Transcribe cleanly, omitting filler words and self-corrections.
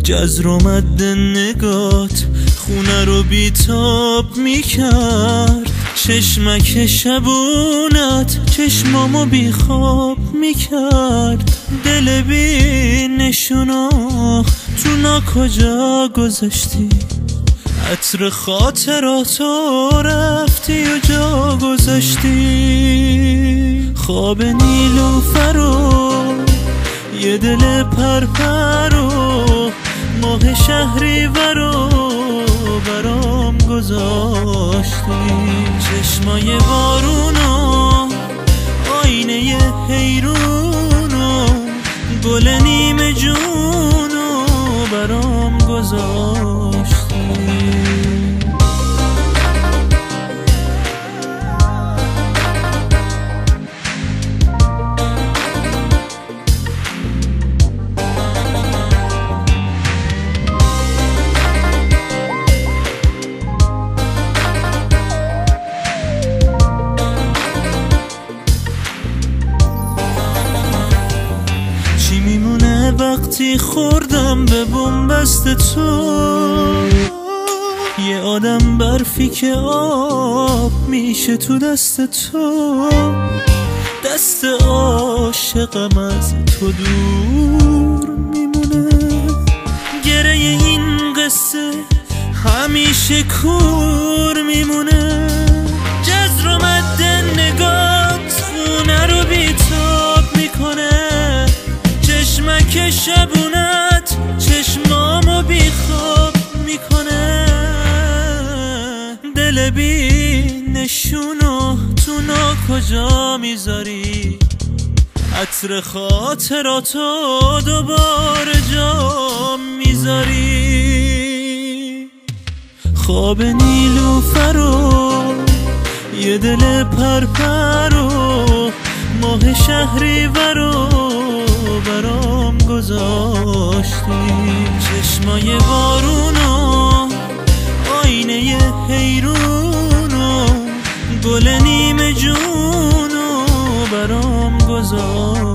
جزر اومد نگات خونه رو بیتاب میکرد، چشمک شبونت چشمامو بیخواب میکرد. دل بی نشونا تو نا کجا گذاشتی؟ عطر خاطراتو رفتی و جا گذاشتی. خواب نیلوفر و یه دل پرپر و ماه شهریور برام گذاشتی. چشمای بارونو آینه حیرونو گل نیمه جونو برام گذاشتی. وقتی خوردم به بنبست تو، یه آدم برفی که آب میشه تو دست تو. دست عاشقم از تو دور میمونه، گره این قصه همیشه کور میمونه. جزر اومد نگات خونه رو بیتاب میکنه، چشمک شبونت چشمامو بیخواب میکنه. دل بی نشونو تو نا کجا میذاری؟ عطر خاطراتو دوباره جا میذاری. خواب نیلوفر و یه دل پرپر و ماه شهریور برام گذاشتی. چشمای بارونو آینه حیرونو گل نیمه جونو برام گذاشتی.